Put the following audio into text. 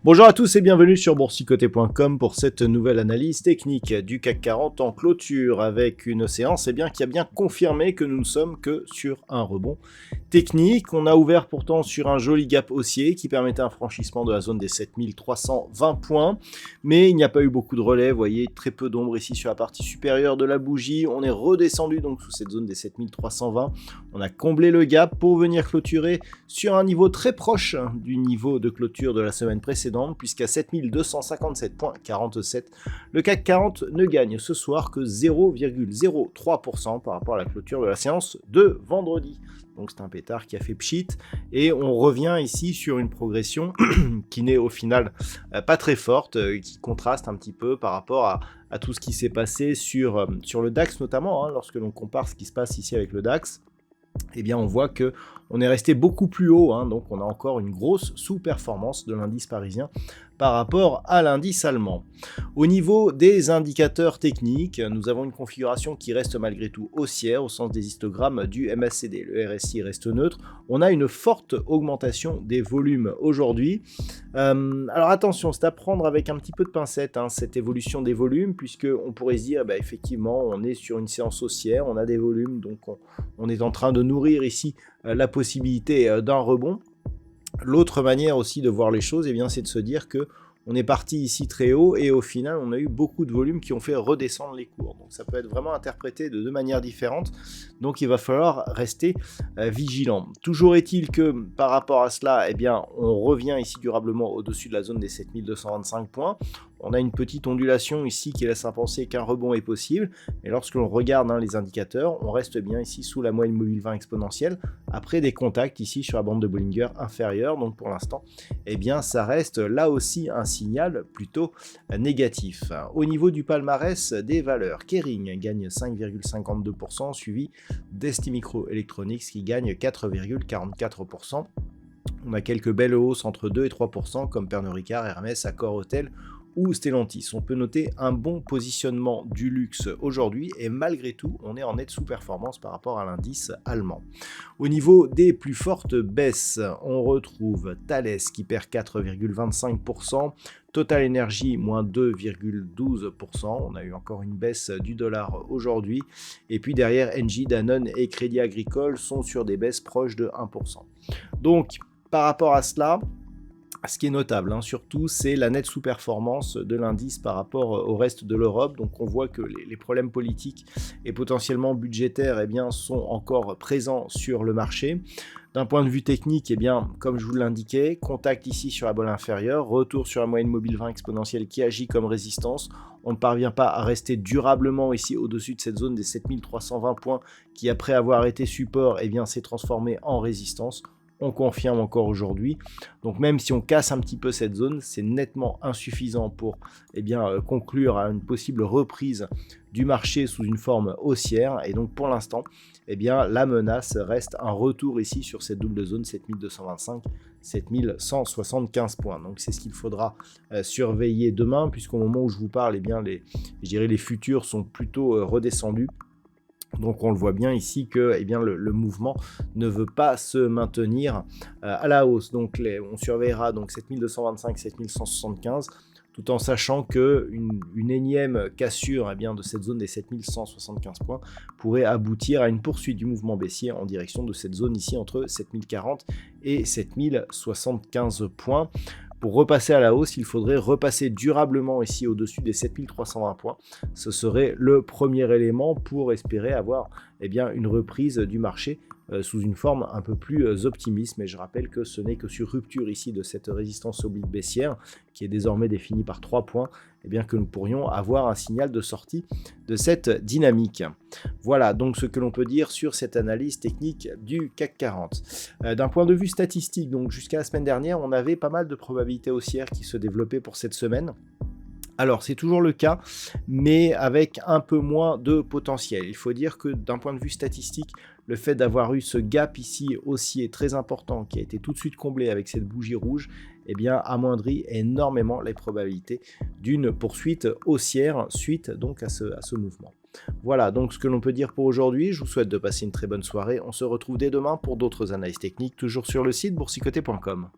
Bonjour à tous et bienvenue sur boursicoté.com pour cette nouvelle analyse technique du CAC 40 en clôture avec une séance qui a bien confirmé que nous ne sommes que sur un rebond technique. On a ouvert pourtant sur un joli gap haussier qui permettait un franchissement de la zone des 7320 points, mais il n'y a pas eu beaucoup de relais, vous voyez très peu d'ombre ici sur la partie supérieure de la bougie. On est redescendu donc sous cette zone des 7320, on a comblé le gap pour venir clôturer sur un niveau très proche du niveau de clôture de la semaine précédente, puisqu'à 7257,47, le CAC 40 ne gagne ce soir que 0,03% par rapport à la clôture de la séance de vendredi. Donc c'est un pétard qui a fait pchit et on revient ici sur une progression qui n'est au final pas très forte, qui contraste un petit peu par rapport à tout ce qui s'est passé sur le DAX notamment, lorsque l'on compare ce qui se passe ici avec le DAX. Eh bien on voit que on est resté beaucoup plus haut, donc on a encore une grosse sous-performance de l'indice parisien par rapport à l'indice allemand. Au niveau des indicateurs techniques, nous avons une configuration qui reste malgré tout haussière au sens des histogrammes du MACD. Le RSI reste neutre. On a une forte augmentation des volumes aujourd'hui. Alors attention, c'est à prendre avec un petit peu de pincette cette évolution des volumes, puisque on pourrait se dire effectivement on est sur une séance haussière, on a des volumes, donc on est en train de nourrir ici la possibilité d'un rebond. L'autre manière aussi de voir les choses, c'est de se dire que on est parti ici très haut et au final on a eu beaucoup de volumes qui ont fait redescendre les cours. Donc ça peut être vraiment interprété de deux manières différentes. Donc il va falloir rester vigilant. Toujours est-il que par rapport à cela, on revient ici durablement au-dessus de la zone des 7225 points. On a une petite ondulation ici qui laisse à penser qu'un rebond est possible. Et lorsque l'on regarde les indicateurs, on reste bien ici sous la moyenne mobile 20 exponentielle après des contacts ici sur la bande de Bollinger inférieure. Donc pour l'instant, ça reste là aussi un signal plutôt négatif. Au niveau du palmarès des valeurs, Kering gagne 5,52%, suivi d'ST Microelectronics qui gagne 4,44%. On a quelques belles hausses entre 2 et 3% comme Pernod Ricard, Hermès, Accor Hotel ou Stellantis. On peut noter un bon positionnement du luxe aujourd'hui et malgré tout, on est en nette sous-performance par rapport à l'indice allemand. Au niveau des plus fortes baisses, on retrouve Thales qui perd 4,25%, Total Energy moins 2,12%, on a eu encore une baisse du dollar aujourd'hui, et puis derrière Engie, Danone et Crédit Agricole sont sur des baisses proches de 1%. Donc par rapport à cela, ce qui est notable, surtout, c'est la nette sous-performance de l'indice par rapport au reste de l'Europe. Donc on voit que les problèmes politiques et potentiellement budgétaires sont encore présents sur le marché. D'un point de vue technique, comme je vous l'indiquais, contact ici sur la bolle inférieure, retour sur la moyenne mobile 20 exponentielle qui agit comme résistance. On ne parvient pas à rester durablement ici au-dessus de cette zone des 7320 points qui, après avoir été support, s'est transformé en résistance. On confirme encore aujourd'hui. Donc même si on casse un petit peu cette zone, c'est nettement insuffisant pour conclure à une possible reprise du marché sous une forme haussière. Et donc pour l'instant, la menace reste un retour ici sur cette double zone 7225, 7175 points. Donc c'est ce qu'il faudra surveiller demain, puisqu'au moment où je vous parle, les futurs sont plutôt redescendus. Donc on le voit bien ici que le mouvement ne veut pas se maintenir à la hausse. Donc on surveillera donc 7225, 7175, tout en sachant qu'une énième cassure de cette zone des 7175 points pourrait aboutir à une poursuite du mouvement baissier en direction de cette zone ici entre 7040 et 7075 points. Pour repasser à la hausse, il faudrait repasser durablement ici au-dessus des 7320 points. Ce serait le premier élément pour espérer avoir une reprise du marché sous une forme un peu plus optimiste. Mais je rappelle que ce n'est que sur rupture ici de cette résistance oblique baissière, qui est désormais définie par 3 points, que nous pourrions avoir un signal de sortie de cette dynamique. Voilà donc ce que l'on peut dire sur cette analyse technique du CAC 40. D'un point de vue statistique, donc jusqu'à la semaine dernière, on avait pas mal de probabilités haussières qui se développaient pour cette semaine, Alors, c'est toujours le cas, mais avec un peu moins de potentiel. Il faut dire que d'un point de vue statistique, le fait d'avoir eu ce gap ici haussier très important qui a été tout de suite comblé avec cette bougie rouge, eh bien, amoindrit énormément les probabilités d'une poursuite haussière suite donc à ce mouvement. Voilà donc ce que l'on peut dire pour aujourd'hui. Je vous souhaite de passer une très bonne soirée. On se retrouve dès demain pour d'autres analyses techniques, toujours sur le site boursicoté.com.